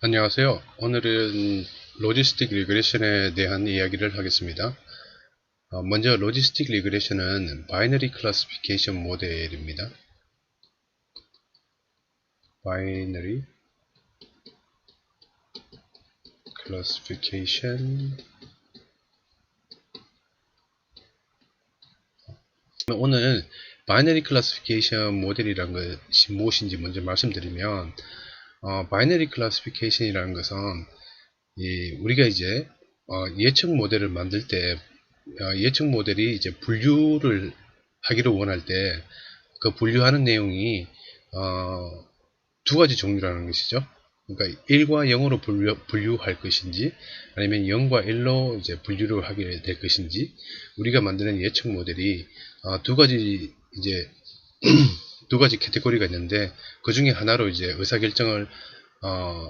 안녕하세요. 오늘은 로지스틱 리그레션에 대한 이야기를 하겠습니다. 먼저 로지스틱 리그레션은 바이너리 클래시피케이션 모델입니다. 바이너리 클래시피케이션. 오늘 바이너리 클래시피케이션 모델이란 것이 무엇인지 먼저 말씀드리면, 바이너리 클래시피케이션이라는 것은 우리가 이제 예측 모델을 만들 때 예측 모델이 이제 분류를 하기를 원할 때 그 분류하는 내용이 두 가지 종류라는 것이죠. 그러니까 1과 0으로 분류할 것인지 아니면 0과 1로 이제 분류를 하게 될 것인지 우리가 만드는 예측 모델이 두 가지 이제 두 가지 카테고리가 있는데 그 중에 하나로 이제 의사결정을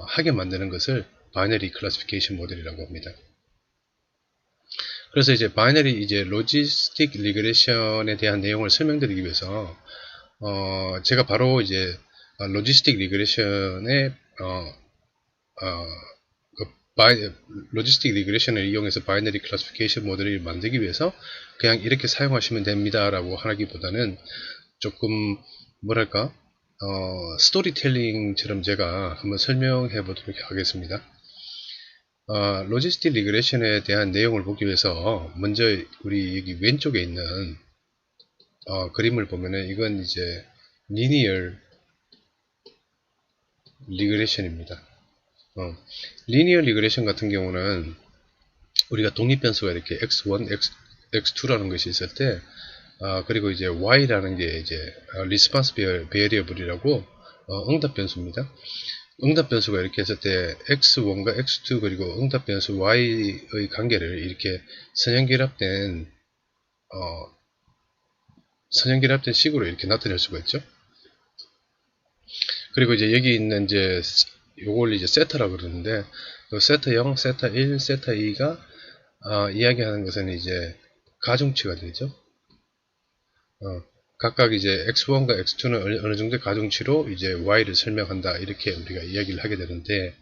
하게 만드는 것을 바이너리 클래시피케이션 모델이라고 합니다. 그래서 이제 바이너리 이제 로지스틱 리그레션에 대한 내용을 설명드리기 위해서 제가 바로 이제 로지스틱 리그레션의 그 로지스틱 리그레션을 이용해서 바이너리 클래시피케이션 모델을 만들기 위해서 그냥 이렇게 사용하시면 됩니다 라고 하기보다는 조금 뭐랄까 스토리텔링처럼 제가 한번 설명해 보도록 하겠습니다. 로지스틱 리그레션에 대한 내용을 보기 위해서 먼저 우리 여기 왼쪽에 있는 그림을 보면은 이건 이제 리니어 리그레션입니다. 리니어 리그레션 같은 경우는 우리가 독립변수가 이렇게 x1, x2라는 것이 있을 때 그리고 이제 y라는 게 이제 리스폰스 베리어블이라고 응답 변수입니다. 응답 변수가 이렇게 했을 때 x1과 x2 그리고 응답 변수 y의 관계를 이렇게 선형결합된 식으로 이렇게 나타낼 수가 있죠. 그리고 이제 여기 있는 이제 요걸 이제 세타라고 그러는데 세타 0, 세타 1, 세타 2가 이야기하는 것은 이제 가중치가 되죠. 각각 이제 x1과 x2는 어느 정도의 가중치로 이제 y를 설명한다 이렇게 우리가 이야기를 하게 되는데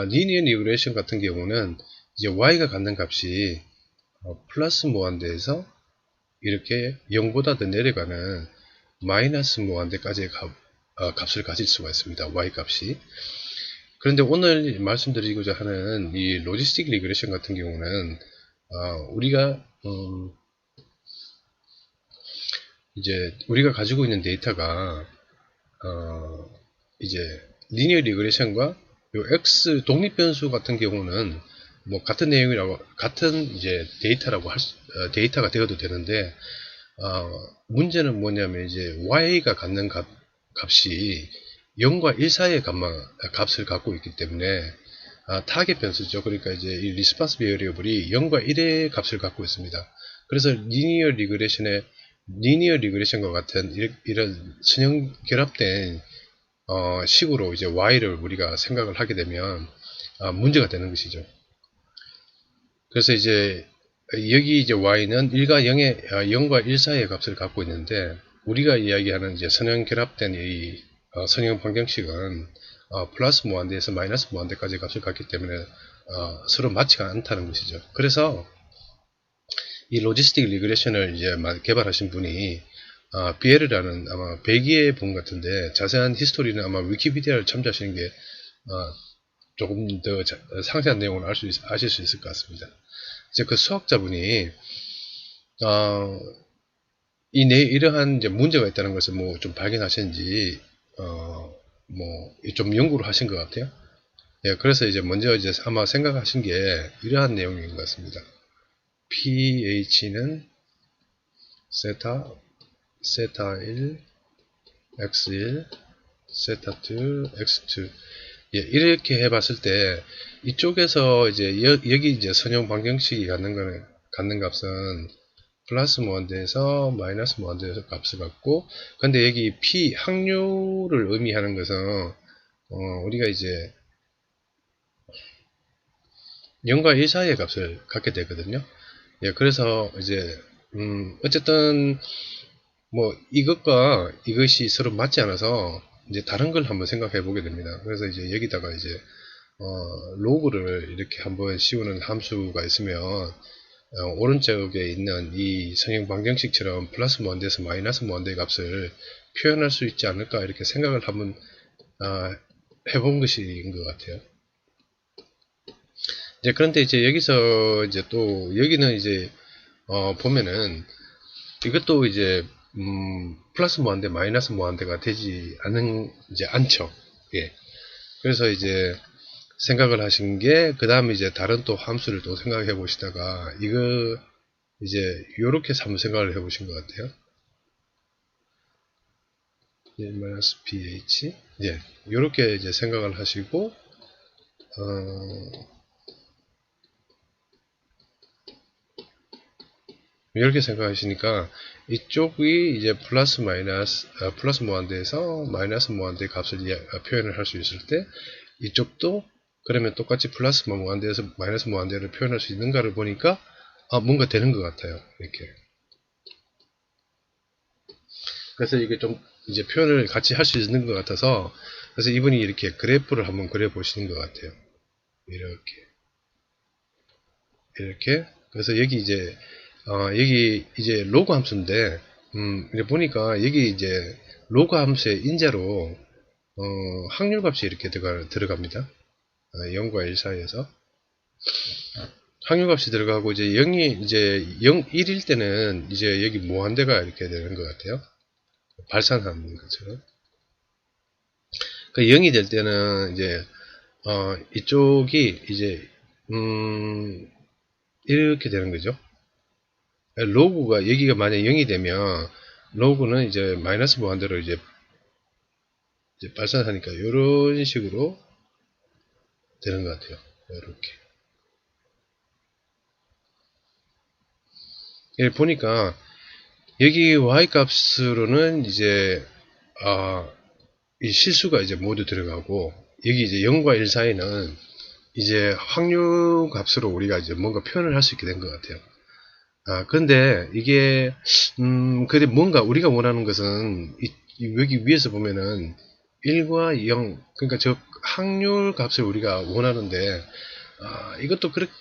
리니어 리그레이션 같은 경우는 이제 y가 갖는 값이 플러스 무한대에서 이렇게 0보다 더 내려가는 마이너스 무한대까지의 값을 가질 수가 있습니다. y 값이. 그런데 오늘 말씀드리고자 하는 이 로지스틱 리그레이션 같은 경우는 우리가 이제 우리가 가지고 있는 데이터가 이제 리니어 리그레이션과 요 x 독립 변수 같은 경우는 뭐 같은 내용이라고 같은 이제 데이터가 되어도 되는데 문제는 뭐냐면 이제 y가 갖는 값이 0과 1 사이의 값을 갖고 있기 때문에 타겟 변수죠. 그러니까 이제 이 리스폰스 베리어블이 0과 1의 값을 갖고 있습니다. 그래서 리니어 리그레션과 같은 이런 선형 결합된 식으로 이제 y를 우리가 생각을 하게 되면 문제가 되는 것이죠. 그래서 이제 여기 이제 y는 0과 1 사이의 값을 갖고 있는데 우리가 이야기하는 이제 선형 결합된 이 선형 방정식은 플러스 무한대에서 마이너스 무한대까지 값을 갖기 때문에 서로 맞지가 않다는 것이죠. 그래서 이 로지스틱 리그레션을 이제 개발하신 분이 비에르라는 아마 벨기에 분 같은데 자세한 히스토리는 아마 위키피디아를 참조하시는 게 조금 더 상세한 내용을 아실 수 있을 것 같습니다. 이제 그 수학자분이 이러한 이제 문제가 있다는 것을 뭐 좀 발견하셨는지 뭐 좀 연구를 하신 것 같아요. 예, 그래서 이제 먼저 이제 아마 생각하신 게 이러한 내용인 것 같습니다. pH는 세타 1, x1, 세타 2, x2 예, 이렇게 해봤을 때 이쪽에서 이제 여기 이제 선형 방정식이 갖는 값은 플러스 무한대에서 마이너스 무한대에서 값을 갖고 근데 여기 p 확률을 의미하는 것은 우리가 이제 0과 1 사이의 값을 갖게 되거든요. 예, 그래서 이제 어쨌든 뭐 이것과 이것이 서로 맞지 않아서 이제 다른 걸 한번 생각해 보게 됩니다. 그래서 이제 여기다가 이제 로그를 이렇게 한번 씌우는 함수가 있으면 오른쪽에 있는 이 성형 방정식처럼 플러스 무한대에서 마이너스 무한대의 값을 표현할 수 있지 않을까 이렇게 생각을 한번 해본 것인 것 같아요. 이제 그런데 이제 여기서 이제 또 여기는 이제 보면은 이것도 이제 플러스 무한대 마이너스 무한대가 되지 않죠. 예. 그래서 이제 생각을 하신 게 그 다음에 이제 다른 또 함수를 또 생각해 보시다가 이거 이제 요렇게 한번 생각을 해 보신 것 같아요. pH 예, 요렇게 이제 생각을 하시고 이렇게 생각하시니까 이쪽이 이제 플러스 무한대에서 마이너스 무한대 값을 표현을 할 수 있을 때 이쪽도 그러면 똑같이 플러스 무한대에서 마이너스 무한대를 표현할 수 있는가를 보니까 뭔가 되는 것 같아요. 이렇게. 그래서 이게 좀 이제 표현을 같이 할 수 있는 것 같아서 그래서 이분이 이렇게 그래프를 한번 그려 보시는 것 같아요. 이렇게 그래서 여기 이제 여기 이제 로그 함수인데 보니까 여기 이제 로그 함수의 인자로 확률값이 이렇게 들어갑니다. 0과 1 사이에서 확률값이 들어가고 이제 0이 이제 1일 때는 이제 여기 무한대가 이렇게 되는 것 같아요. 발산하는 것처럼. 그 0이 될 때는 이제 이쪽이 이제 이렇게 되는 거죠. 로그가 여기가 만약 0이 되면 로그는 이제 마이너스 무한대로 이제 발산하니까 이런 식으로 되는 것 같아요. 이렇게. 예, 보니까 여기 y 값으로는 이제 이 실수가 이제 모두 들어가고 여기 이제 0과 1 사이는 이제 확률 값으로 우리가 이제 뭔가 표현을 할 수 있게 된 것 같아요. 그런데 이게 그래 뭔가 우리가 원하는 것은 여기 위에서 보면은 1과 0 그러니까 저 확률 값을 우리가 원하는데 이것도 그렇게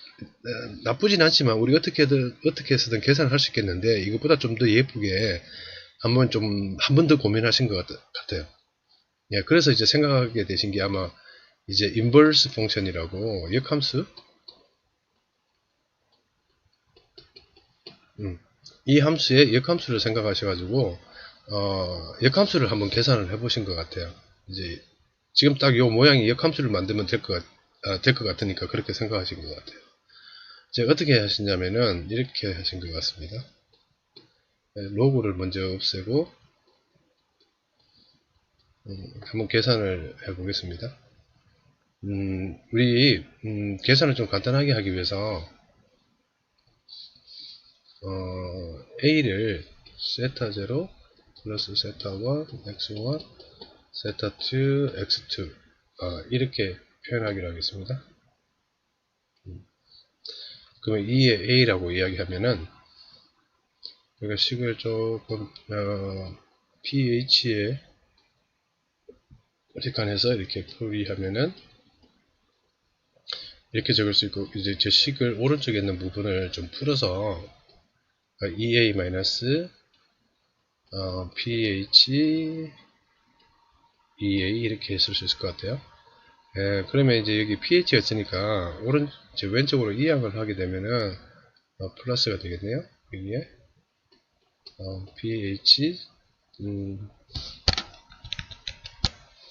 나쁘진 않지만 우리 어떻게 해서든 계산을 할 수 있겠는데 이것보다 좀 더 예쁘게 한번 좀 한 번 더 고민하신 것 같아요. 예, 그래서 이제 생각하게 되신 게 아마 이제 인버스 펑션이라고 역함수 이 함수의 역함수를 생각하셔가지고 역함수를 한번 계산을 해보신 것 같아요. 이제 지금 딱 이 모양이 역함수를 만들면 될 것 같으니까 그렇게 생각하신 것 같아요. 이제 어떻게 하시냐면은 이렇게 하신 것 같습니다. 로그를 먼저 없애고 한번 계산을 해보겠습니다. 우리 계산을 좀 간단하게 하기 위해서 A를 세타 0 플러스 세타 1 x1 세타 2 x2 이렇게 표현하기로 하겠습니다. 그러면 2의 A라고 이야기하면은 우리가 식을 조금 pH에 직관해서 이렇게 풀이하면은 이렇게 적을 수 있고 이제 저 식을 오른쪽에 있는 부분을 좀 풀어서 EA 마이너스 pH EA 이렇게 쓸 수 있을 것 같아요. 그러면 이제 여기 pH가 있으니까 왼쪽으로 이항을 하게 되면은 플러스가 되겠네요. 여기에 pH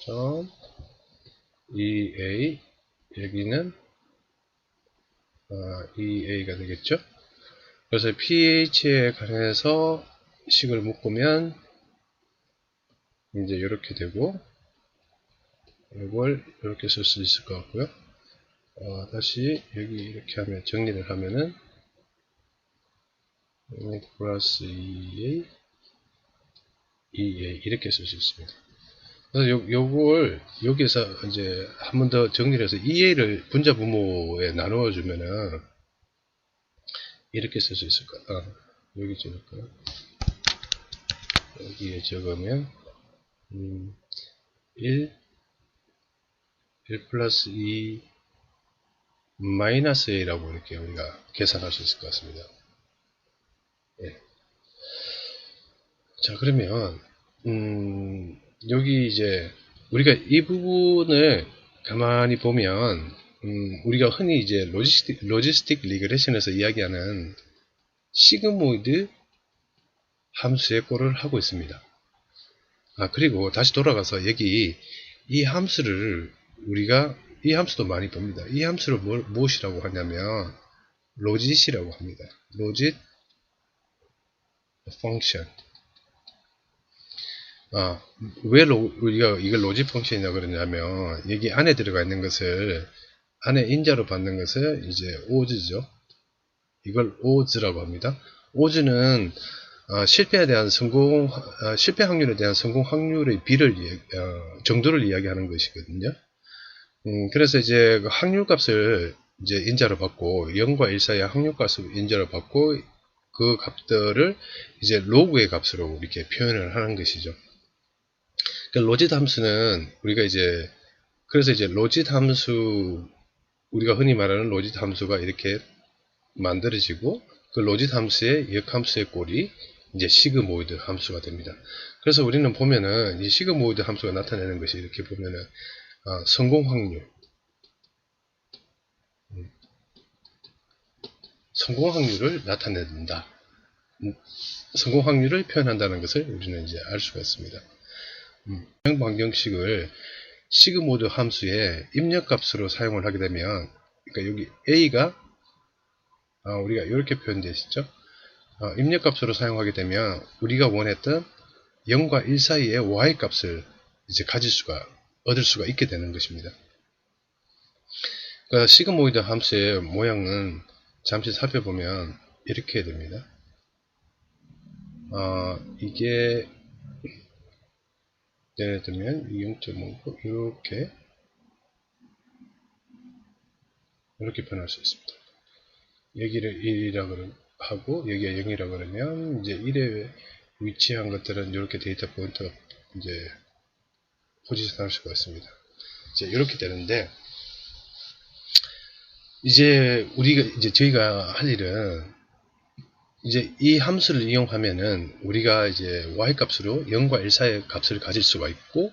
점 EA 여기는 EA가 되겠죠. 그래서 pH에 관해서 식을 묶으면 이제 이렇게 되고 이걸 이렇게 쓸 수 있을 것 같고요. 다시 여기 이렇게 하면 정리를 하면은 플러스 EA 이렇게 쓸 수 있습니다. 그래서 요걸 여기서 이제 한 번 더 정리를 해서 EA를 분자 분모에 나누어 주면은 이렇게 쓸 수 있을 거야. 여기 적을까요? 여기에 적으면 1 플러스 2 마이너스 a라고 이렇게 우리가 계산할 수 있을 것 같습니다. 예. 자, 그러면 여기 이제 우리가 이 부분을 가만히 보면 우리가 흔히 이제 로지스틱 리그레션에서 이야기하는 시그모이드 함수의 꼴을 하고 있습니다. 그리고 다시 돌아가서 여기 이 함수를 우리가 이 함수도 많이 봅니다. 이 함수를 무엇이라고 하냐면 로짓이라고 합니다. 로짓 펑션. 왜 우리가 이걸 로짓 펑션이라고 그러냐면 여기 안에 들어가 있는 것을 안에 인자로 받는 것을 이제 오즈죠. 이걸 오즈라고 합니다. 오즈는 실패에 대한 실패 확률에 대한 성공 확률의 정도를 이야기하는 것이거든요. 그래서 이제 그 확률 값을 이제 인자로 받고 0과 1 사이의 확률 값을 인자로 받고 그 값들을 이제 로그의 값으로 이렇게 표현을 하는 것이죠. 그러니까 로짓 함수는 우리가 이제 그래서 이제 로짓 함수 우리가 흔히 말하는 로짓 함수가 이렇게 만들어지고 그 로짓 함수의 역함수의 꼴이 이제 시그모이드 함수가 됩니다. 그래서 우리는 보면은 이 시그모이드 함수가 나타내는 것이 이렇게 보면은 성공 확률을 나타낸다. 성공 확률을 표현한다는 것을 우리는 이제 알 수가 있습니다. 선형 방정식을 시그모이드 함수의 입력값으로 사용을 하게 되면, 그러니까 여기 a가 우리가 이렇게 표현되어 있죠. 입력값으로 사용하게 되면 우리가 원했던 0과 1 사이의 y값을 이제 얻을 수가 있게 되는 것입니다. 그러니까 시그모이드 함수의 모양은 잠시 살펴보면 이렇게 됩니다. 이게 예를 들면 0.5 이렇게 표현할 수 있습니다. 여기를 1이라고 하고 여기가 0이라고 그러면 이제 1에 위치한 것들은 이렇게 데이터 포인트가 이제 포지션할 수가 있습니다. 이제 이렇게 되는데 이제 저희가 할 일은 이제 이 함수를 이용하면은 우리가 이제 y 값으로 0과 1 사이의 값을 가질 수가 있고,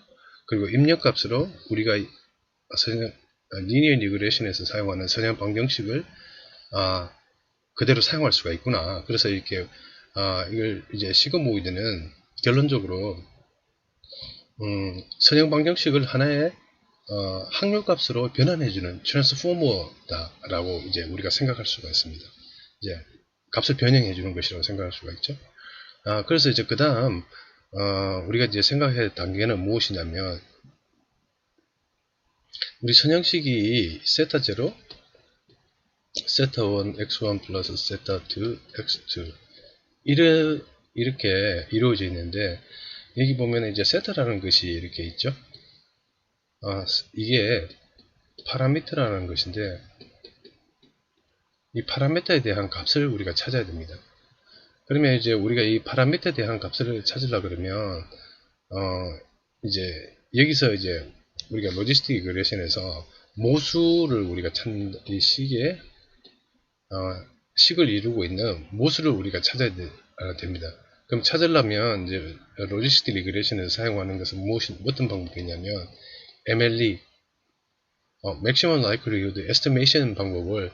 그리고 입력 값으로 우리가 리니어 리그레션에서 사용하는 선형 방정식을 그대로 사용할 수가 있구나. 그래서 이렇게 이걸 이제 시그모이드는 결론적으로 선형 방정식을 하나의 확률값으로 변환해주는 트랜스포머다라고 이제 우리가 생각할 수가 있습니다. 이제 값을 변형해주는 것이라고 생각할 수가 있죠. 그래서 이제 그 다음 우리가 이제 생각해야 할 단계는 무엇이냐면, 우리 선형식이 세타 0, 세타 1 x1 플러스 세타 2 x2 이렇게 이루어져 있는데, 여기 보면 이제 세타라는 것이 이렇게 있죠. 이게 파라미터라는 것인데, 이 파라미터에 대한 값을 우리가 찾아야 됩니다. 그러면 이제 우리가 이 파라미터에 대한 값을 찾으려고 그러면 이제 여기서 이제 우리가 로지스틱 리그레션에서 모수를 우리가 찾는 이 식을 이루고 있는 모수를 우리가 찾아야 됩니다. 그럼 찾으려면 이제 로지스틱 리그레션에서 사용하는 것은 어떤 방법이냐면 MLE, Maximum Likelihood Estimation 방법을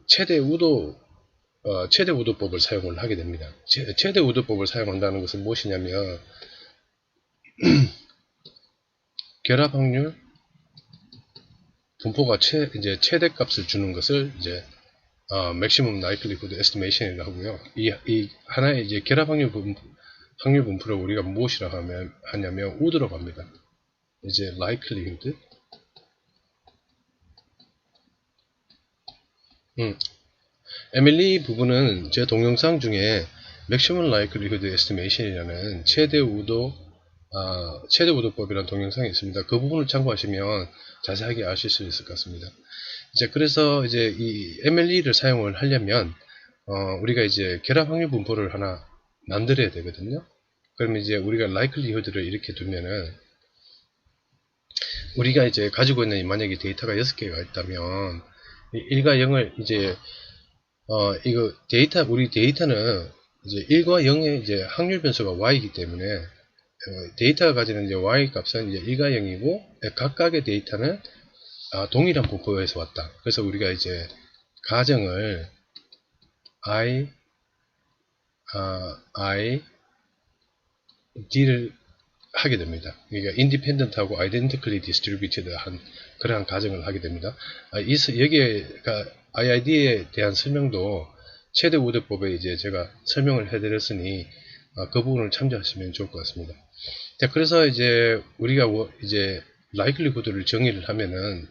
최대 우도법을 사용을 하게 됩니다. 최대 우도법을 사용한다는 것은 무엇이냐면 결합 확률 분포가 이제 최대값을 주는 것을 이제 Maximum Likelihood Estimation이라고 하고요. 이 하나의 이제 결합 확률 분포를 우리가 무엇이라고 하냐면 우드라고 합니다. 이제 likelihood MLE 부분은 제 동영상 중에 Maximum Likelihood Estimation이라는 최대 우도법이라는 동영상이 있습니다. 그 부분을 참고하시면 자세하게 아실 수 있을 것 같습니다. 이제 그래서 이제 이 MLE를 사용을 하려면 우리가 이제 결합 확률 분포를 하나 만들어야 되거든요. 그러면 이제 우리가 likelihood를 이렇게 두면은 우리가 이제 가지고 있는 만약에 데이터가 6개가 있다면 1과 0을 이제 이거 우리 데이터는 이제 1과 0의 이제 확률 변수가 y이기 때문에 데이터가 가지는 이제 y 값은 이제 1과 0이고 각각의 데이터는 동일한 분포에서 왔다. 그래서 우리가 이제 가정을 I, D를 하게 됩니다. 그러니까 independent하고 identically distributed 한 그러한 가정을 하게 됩니다. 여기에가 IID에 대한 설명도 최대 우대법에 이제 제가 설명을 해드렸으니 그 부분을 참조하시면 좋을 것 같습니다. 자, 그래서 이제 우리가 이제 likelihood를 정의를 하면은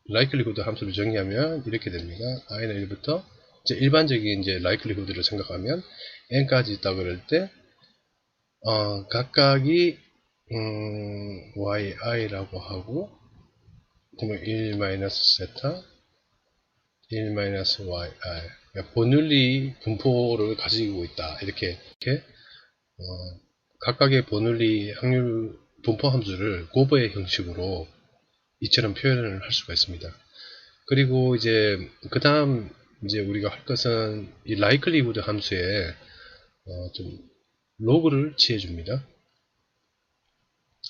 likelihood 함수를 정의하면 이렇게 됩니다. i는 1부터 이제 일반적인 이제 likelihood를 생각하면 n까지 있다 그럴 때 각각이 yi라고 하고 그러면 1 세타 1 yi 그러니까 버눌리 분포를 가지고 있다 이렇게 각각의 버눌리 확률 분포 함수를 고버의 형식으로 이처럼 표현을 할 수가 있습니다. 그리고 이제 그 다음 이제 우리가 할 것은 이 likelihood 함수에 좀 로그를 취해 줍니다.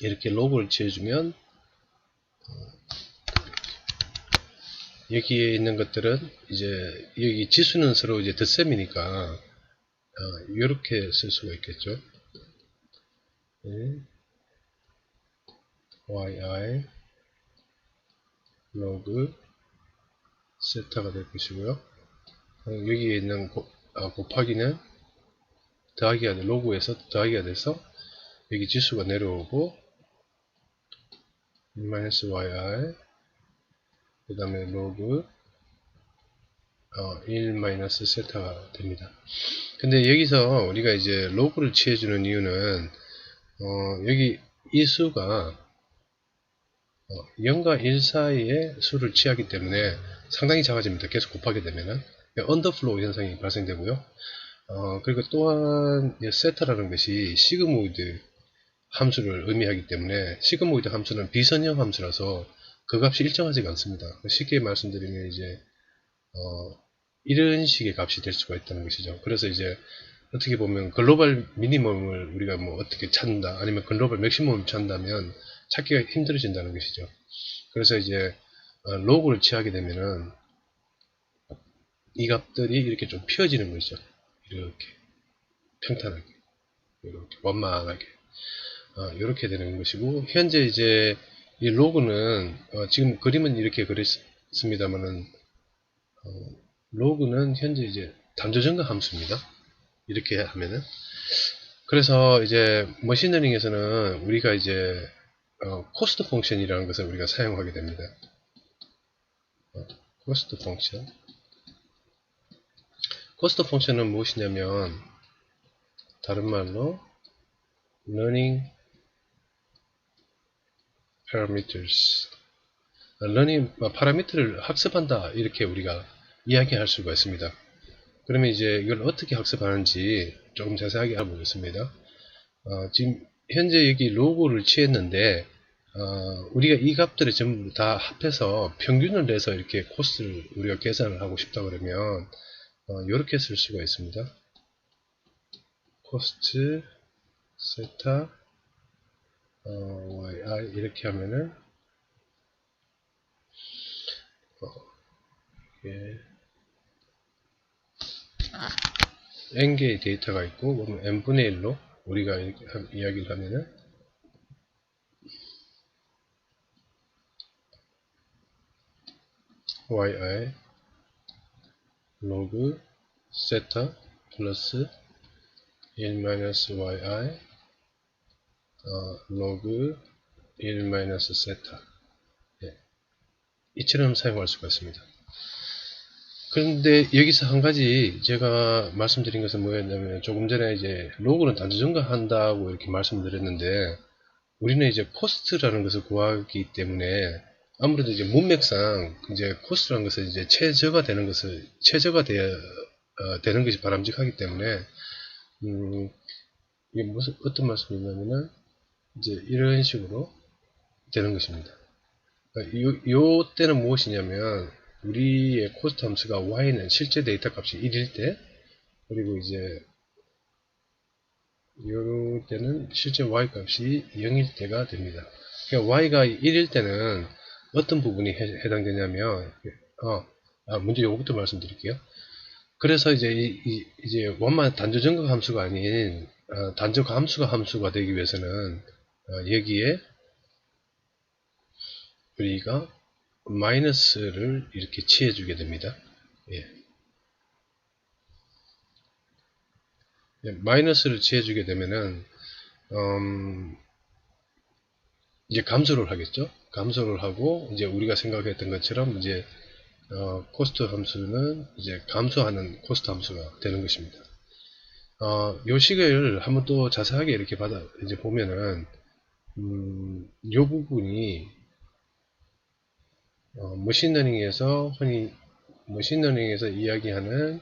이렇게 로그를 취해 주면 여기에 있는 것들은 이제 여기 지수는 서로 이제 덧셈이니까 이렇게 쓸 수가 있겠죠. yi 로그 세타가 될 것이고요. 여기에 있는 곱하기는 더하기가 돼, 로그에서 더하기가 돼서 여기 지수가 내려오고 -yi 그 다음에 로그 1 세타가 됩니다. 근데 여기서 우리가 이제 로그를 취해주는 이유는 여기 이 수가 0과 1 사이에 수를 취하기 때문에 상당히 작아집니다. 계속 곱하게 되면은 언더플로우 현상이 발생되고요. 그리고 또한 세타라는 것이 시그모이드 함수를 의미하기 때문에 시그모이드 함수는 비선형 함수라서 그 값이 일정하지가 않습니다. 쉽게 말씀드리면 이제 이런 식의 값이 될 수가 있다는 것이죠. 그래서 이제 어떻게 보면 글로벌 미니멈을 우리가 뭐 어떻게 찾는다 아니면 글로벌 맥시멈을 찾는다면 찾기가 힘들어진다는 것이죠. 그래서 이제 로그를 취하게 되면은 이 값들이 이렇게 좀 피어지는 것이죠. 이렇게 평탄하게 이렇게 원만하게 이렇게 되는 것이고 현재 이제 이 로그는 지금 그림은 이렇게 그렸습니다만은 로그는 현재 이제 단조증가 함수입니다. 이렇게 하면은 그래서 이제 머신러닝에서는 우리가 이제 코스트 펑션이라는 것을 우리가 사용하게 됩니다. 코스트 펑션. 코스트 펑션은 무엇이냐면 다른 말로 learning parameters learning 파라미터를 학습한다 이렇게 우리가 이야기할 수가 있습니다. 그러면 이제 이걸 어떻게 학습하는지 조금 자세하게 알아보겠습니다. 지금 현재 여기 로그를 취했는데 우리가 이 값들을 전부 다 합해서 평균을 내서 이렇게 코스를 우리가 계산을 하고 싶다 그러면 이렇게 쓸 수가 있습니다. 코스트 세타 yi 이렇게 하면은 n개의 데이터가 있고 n분의 1로 우리가 이렇게 이야기를 하면은 yi 로그 세타 플러스 1-yi 로그 1-세타 이처럼 사용할 수가 있습니다. 그런데 여기서 한 가지 제가 말씀드린 것은 뭐였냐면 조금 전에 이제 로그는 단수 증가한다고 이렇게 말씀드렸는데 우리는 이제 코스트라는 것을 구하기 때문에 아무래도 이제 문맥상 이제 코스트라는 것을 이제 최저가 되는 것이 바람직하기 때문에 이게 무슨 어떤 말씀이냐면은 이제 이런 식으로 되는 것입니다. 요 때는 무엇이냐면 우리의 코스트 함수가 y는 실제 데이터 값이 1일 때, 그리고 이제 요럴 때는 실제 y 값이 0일 때가 됩니다. 그러니까 y가 1일 때는 어떤 부분이 해당되냐면, 먼저 요것부터 말씀드릴게요. 그래서 이제 이제 원만 단조 증가 함수가 아닌 단조 함수가 되기 위해서는 여기에 우리가 마이너스를 이렇게 취해주게 됩니다. 예. 마이너스를 취해주게 되면은 이제 감소를 하겠죠. 감소를 하고 이제 우리가 생각했던 것처럼 이제 코스트 함수는 이제 감소하는 코스트 함수가 되는 것입니다. 요 식을 한번 또 자세하게 이렇게 이제 보면은 요 부분이 머신러닝에서 흔히 머신러닝에서 이야기하는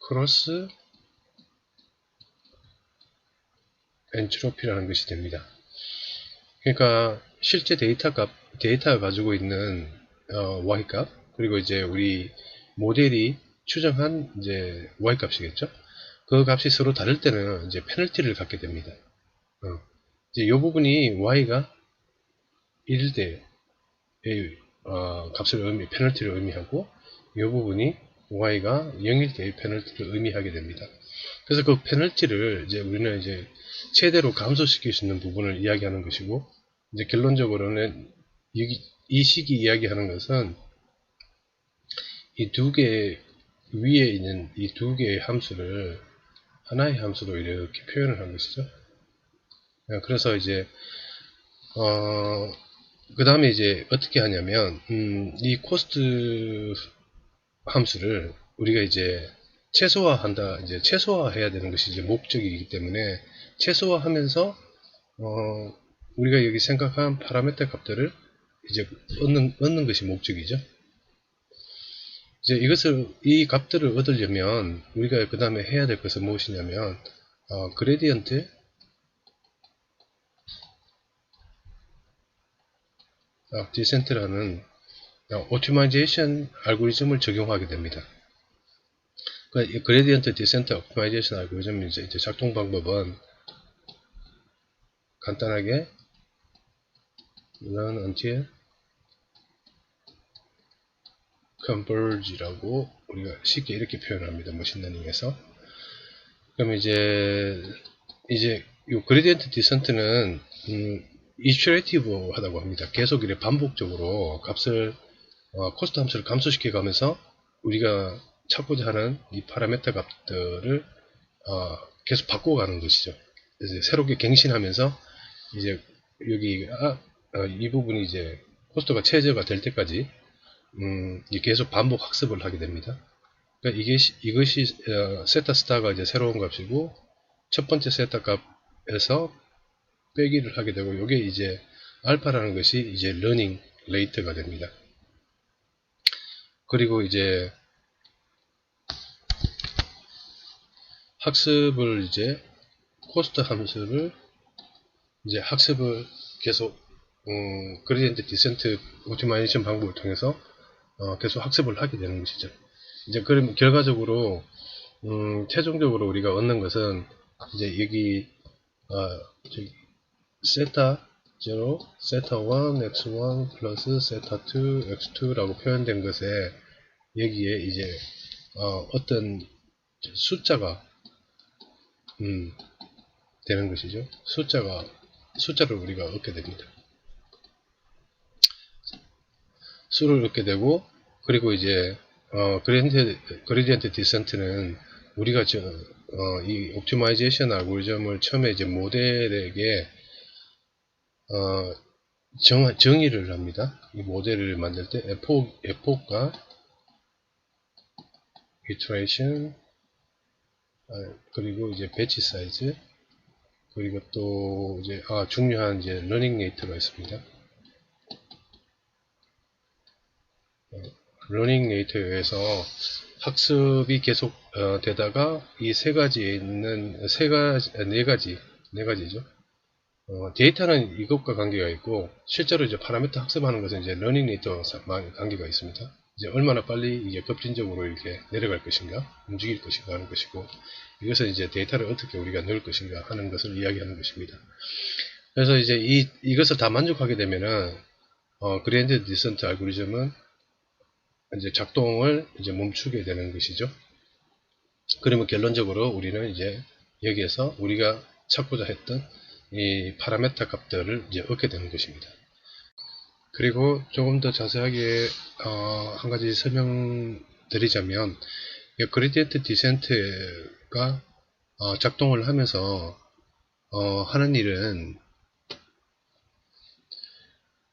크로스 엔트로피라는 것이 됩니다. 그러니까 실제 데이터가 가지고 있는 y값, 그리고 이제 우리 모델이 추정한 이제 y값이겠죠. 그 값이 서로 다를 때는 이제 페널티를 갖게 됩니다. 이제 이 부분이 y가 1일 때의 값을 페널티를 의미하고, 이 부분이 y가 0일 때의 페널티를 의미하게 됩니다. 그래서 그 페널티를 이제 우리는 이제 최대로 감소시킬 수 있는 부분을 이야기하는 것이고, 이제 결론적으로는 이 식이 이야기하는 것은 이 두 개 위에 있는 이 두 개의 함수를 하나의 함수로 이렇게 표현을 한 것이죠. 그래서 이제 그 다음에 이제 어떻게 하냐면 이 코스트 함수를 우리가 이제 최소화해야 되는 것이 이제 목적이기 때문에 최소화하면서 우리가 여기 생각한 파라메터 값들을 이제 얻는 것이 목적이죠. 이제 이 값들을 얻으려면 우리가 그 다음에 해야 될 것은 무엇이냐면 그레디언트 디센트라는 오티마이제이션 알고리즘을 적용하게 됩니다. 그레디언트 디센트 오티마이제이션 알고리즘 이제 작동 방법은 간단하게 learn until converge라고 우리가 쉽게 이렇게 표현합니다. 머신러닝에서. 그럼 이제 이 그레디언트 디센트는 이터레이티브 하다고 합니다. 계속 이렇게 반복적으로 값을 코스트 함수를 감소시켜 가면서 우리가 찾고자 하는 이 파라메터 값들을 계속 바꿔가는 것이죠. 이제 새롭게 갱신하면서 이제 여기 이 부분이 이제 코스트가 최저가 될 때까지 계속 반복 학습을 하게 됩니다. 그러니까 이것이 세타 스타가 이제 새로운 값이고, 첫 번째 세타 값에서 빼기를 하게 되고, 이게 이제 알파라는 것이 이제 러닝 레이트가 됩니다. 그리고 이제 학습을 이제 코스트 함수를 이제 학습을 계속 그레디언트 디센트 오티마이제이션 방법을 통해서 계속 학습을 하게 되는 것이죠. 이제 그럼 결과적으로 최종적으로 우리가 얻는 것은 이제 여기 세타 0, 세타 1, x1 플러스 세타 2, x2라고 표현된 것에 여기에 이제 어떤 숫자가 되는 것이죠. 숫자를 우리가 얻게 됩니다. 수를 얻게 되고, 그리고 이제 그레디언트 디센트는 우리가 이 옵티마이제이션 알고리즘을 처음에 이제 모델에게 정의를 합니다. 이 모델을 만들 때 에포과 iteration, 그리고 이제 배치 사이즈, 그리고 또 이제 중요한 이제 러닝 레이트가 있습니다. 러닝 레이트에 의해서 학습이 계속 되다가 이 세 가지에 있는 네 가지죠. 데이터는 이것과 관계가 있고, 실제로 이제 파라미터 학습하는 것은 이제 러닝이 또 관계가 있습니다. 이제 얼마나 빨리 이게 급진적으로 이렇게 내려갈 것인가, 움직일 것인가 하는 것이고, 이것은 이제 데이터를 어떻게 우리가 넣을 것인가 하는 것을 이야기하는 것입니다. 그래서 이제 이것을 다 만족하게 되면은, 그레디언트 디센트 알고리즘은 이제 작동을 이제 멈추게 되는 것이죠. 그러면 결론적으로 우리는 이제 여기에서 우리가 찾고자 했던 이 파라메타 값들을 이제 얻게 되는 것입니다. 그리고 조금 더 자세하게 한 가지 설명드리자면, 그레디언트 디센트가 작동을 하면서 하는 일은,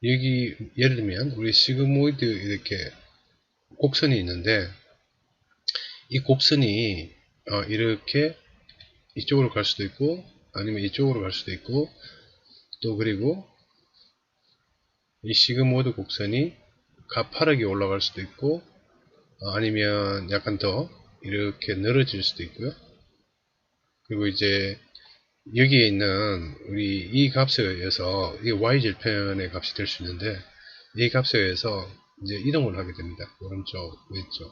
여기 예를 들면 우리 시그모이드 이렇게 곡선이 있는데, 이 곡선이 이렇게 이쪽으로 갈 수도 있고 아니면 이쪽으로 갈 수도 있고, 또 그리고 이 시그모이드 곡선이 가파르게 올라갈 수도 있고, 아니면 약간 더 이렇게 늘어질 수도 있고요. 그리고 이제 여기에 있는 우리 이 값에 의해서 이 y절편의 값이 될 수 있는데, 이 값에 의해서 이제 이동을 하게 됩니다. 오른쪽, 왼쪽.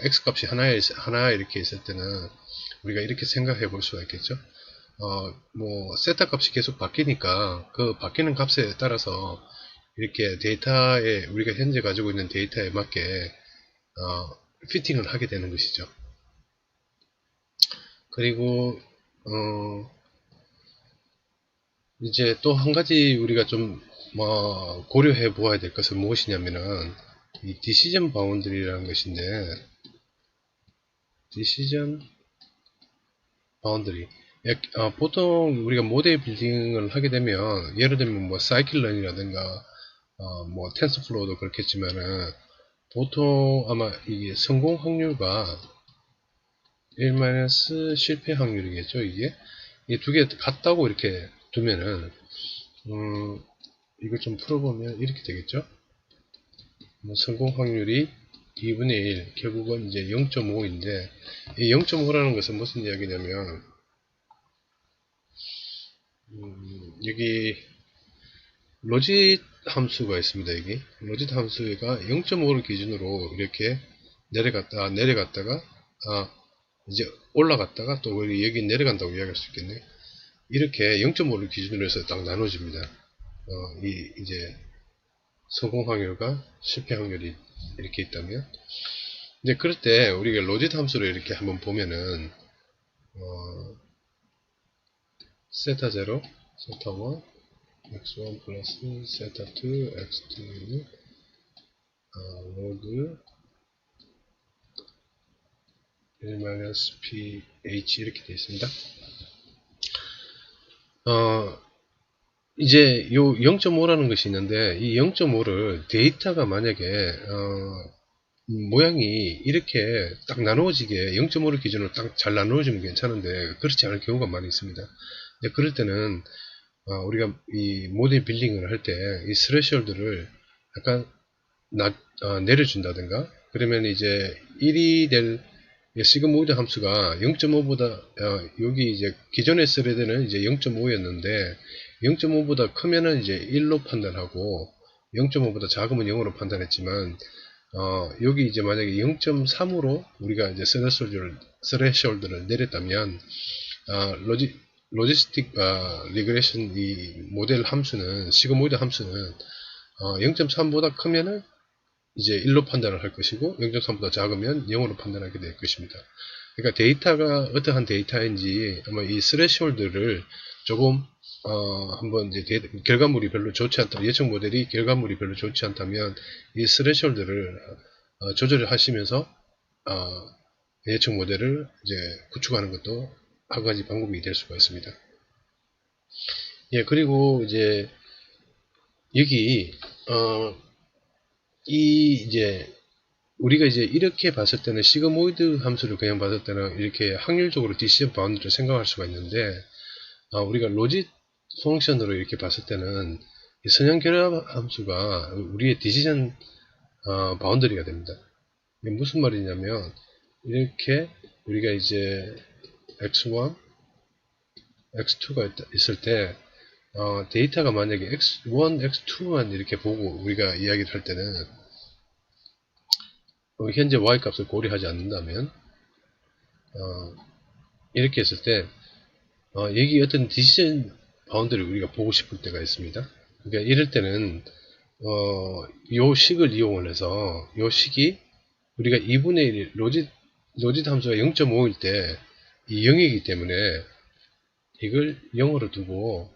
x 값이 하나 이렇게 있을 때는 우리가 이렇게 생각해 볼 수가 있겠죠. 뭐 세타 값이 계속 바뀌니까 그 바뀌는 값에 따라서 이렇게 데이터에, 우리가 현재 가지고 있는 데이터에 맞게 피팅을 하게 되는 것이죠. 그리고 이제 또 한 가지 우리가 좀 고려해 보아야 될 것은 무엇이냐면은 이 디시전 바운드리라는 것인데, 디시전 바운드리, 보통 우리가 모델 빌딩을 하게 되면, 예를 들면 뭐 사이클런이라든가 뭐 텐서플로우도 그렇겠지만은, 보통 아마 이게 성공 확률과 1 실패 확률이겠죠. 이게 이 두 개 같다고 이렇게 두면은, 이걸 좀 풀어보면 이렇게 되겠죠. 성공 확률이 2분의 1, 결국은 이제 0.5인데, 이 0.5라는 것은 무슨 이야기냐면, 여기 로짓 함수가 있습니다. 여기 로짓 함수가 0.5를 기준으로 이렇게 내려갔다가 이제 올라갔다가 또 여기 내려간다고 이야기할 수 있겠네. 이렇게 0.5를 기준으로 해서 딱 나눠집니다. 이제 성공 확률과 실패 확률이 이렇게 있다면, 이제 그럴 때 우리가 로짓 함수를 이렇게 한번 보면은, 세타 0, 세타 1, x1 플러스 세타 2, x2는 로드 1-ph 이렇게 되어 있습니다. 이제 요 0.5라는 것이 있는데, 이 0.5를 데이터가 만약에 모양이 이렇게 딱 나누어지게 0.5를 기준으로 딱 잘 나누어지면 괜찮은데, 그렇지 않을 경우가 많이 있습니다. 그럴 때는 우리가 이 모델 빌딩을 할 때 이 스레시홀드를 약간 내려준다든가, 그러면 이제 1이 될 시그모이드 함수가 0.5보다 여기 이제 기존에 쓰려 때는 이제 0.5였는데 0.5보다 크면은 이제 1로 판단하고 0.5보다 작으면 0으로 판단했지만, 여기 이제 만약에 0.3으로 우리가 이제 스레시홀드를 내렸다면, 로지스틱 리그레션 이 모델 함수는, 시그모이드 함수는 0.3보다 크면은 이제 1로 판단을 할 것이고 0.3보다 작으면 0으로 판단하게 될 것입니다. 그러니까 데이터가 어떠한 데이터인지 아마 이 스레시홀드를 조금 한번 이제 결과물이 별로 좋지 않다, 예측 모델이 결과물이 별로 좋지 않다면 이 스레시홀드를 조절을 하시면서 예측 모델을 이제 구축하는 것도 한 가지 방법이 될 수가 있습니다. 예, 그리고 이제 여기 이제 우리가 이제 이렇게 봤을 때는 시그모이드 함수를 그냥 봤을 때는 이렇게 확률적으로 디시전 바운드를 생각할 수가 있는데, 우리가 로짓 펑션으로 이렇게 봤을 때는 이 선형 결합 함수가 우리의 디시전 바운더리가 됩니다. 이게 무슨 말이냐면, 이렇게 우리가 이제 x1 x2가 있을 때 데이터가 만약에 x1, x2만 이렇게 보고 우리가 이야기를 할 때는 현재 y 값을 고려하지 않는다면 이렇게 했을 때 여기 어떤 디시전 바운드를 우리가 보고 싶을 때가 있습니다. 그러니까 이럴 때는 요 식을 이용을 해서 요 식이 우리가 2분의 1 로짓 함수가 0.5일 때 이 0이기 때문에 이걸 0으로 두고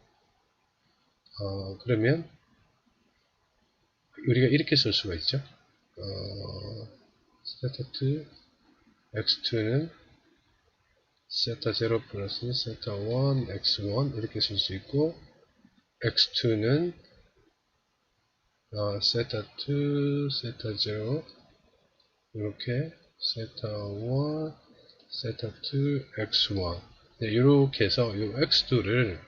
그러면 우리가 이렇게 쓸 수가 있죠. 세타2 x2는 세타0 플러스 세타1 x1 이렇게 쓸 수 있고 x2는 세타2 세타0 이렇게 세타1 세타2 x1 이렇게 해서 이 x2를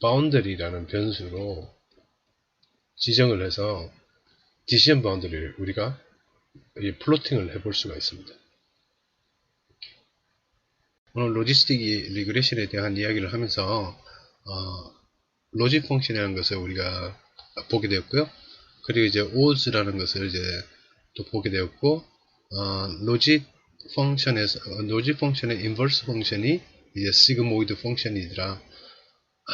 boundary라는 변수로 지정을 해서 디시전 바운더리를 우리가 플로팅을 해볼 수가 있습니다. 오늘 로지스틱 리그레션에 대한 이야기를 하면서 로직 펑션이라는 것을 우리가 보게 되었고요. 그리고 이제 odds라는 것을 이제 또 보게 되었고 로직 펑션의 인버스 펑션이 이제 시그모이드 펑션이더라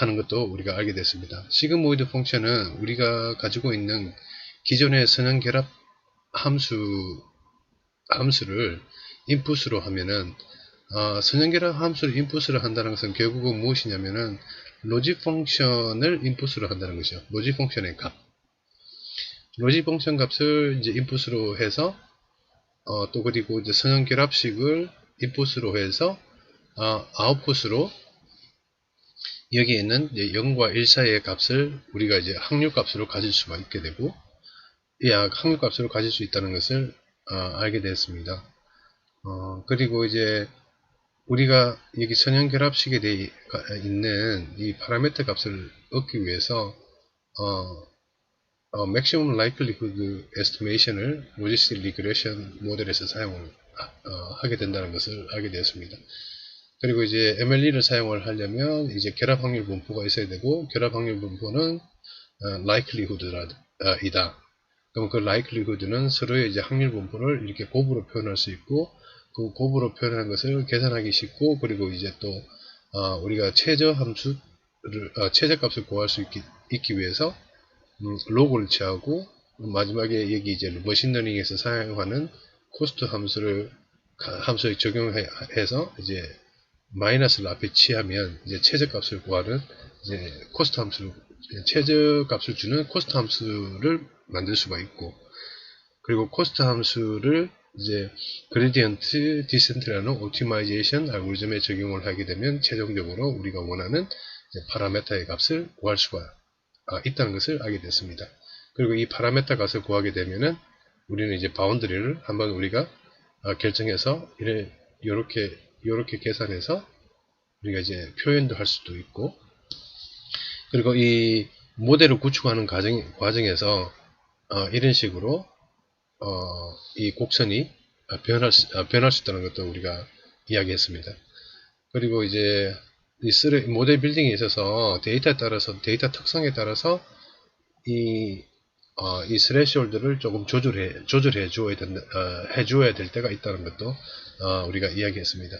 하는 것도 우리가 알게 됐습니다. 시그모이드 펑션은 우리가 가지고 있는 기존의 선형결합 함수를 인풋으로 하면은 선형결합 함수를 인풋으로 한다는 것은 결국은 무엇이냐면은 로직 펑션을 인풋으로 한다는 것이죠. 로직 펑션의 값. 로직 펑션 값을 이제 인풋으로 해서 또 그리고 이제 선형결합식을 인풋으로 해서 아웃풋으로 여기에 있는 0과 1 사이의 값을 우리가 이제 확률값으로 가질 수가 있게 되고 이 확률값으로 가질 수 있다는 것을 알게 되었습니다. 그리고 이제 우리가 여기 선형결합식에 대해 있는 이 파라미터 값을 얻기 위해서 maximum likelihood estimation을 logistic regression 모델에서 사용을 하게 된다는 것을 알게 되었습니다. 그리고 이제 MLE를 사용을 하려면 이제 결합 확률 분포가 있어야 되고 결합 확률 분포는 likelihood이다. 그럼 그 likelihood는 서로의 이제 확률 분포를 이렇게 곱으로 표현할 수 있고 그 곱으로 표현한 것을 계산하기 쉽고 그리고 이제 또 우리가 최저값을 구할 수 있기 위해서 로그를 취하고 마지막에 여기 이제 머신러닝에서 사용하는 코스트 함수에 적용해서 이제 마이너스를 앞에 취하면 이제 최저값을 구하는 이제 코스트 함수를 최저값을 주는 코스트 함수를 만들 수가 있고 그리고 코스트 함수를 이제 그레디언트 디센트라는 옵티마이제이션 알고리즘에 적용을 하게 되면 최종적으로 우리가 원하는 파라메타의 값을 구할 수가 있다는 것을 알게 됐습니다. 그리고 이 파라메타 값을 구하게 되면은 우리는 이제 바운드리를 한번 우리가 결정해서 이렇게 계산해서 우리가 이제 표현도 할 수도 있고 그리고 이 모델을 구축하는 과정에서 이런 식으로 이 곡선이 변할 수 있다는 것도 우리가 이야기했습니다. 그리고 이제 이 모델 빌딩에 있어서 데이터 특성에 따라서 이 스레시홀드를 조금 해줘야 될 때가 있다는 것도 우리가 이야기했습니다.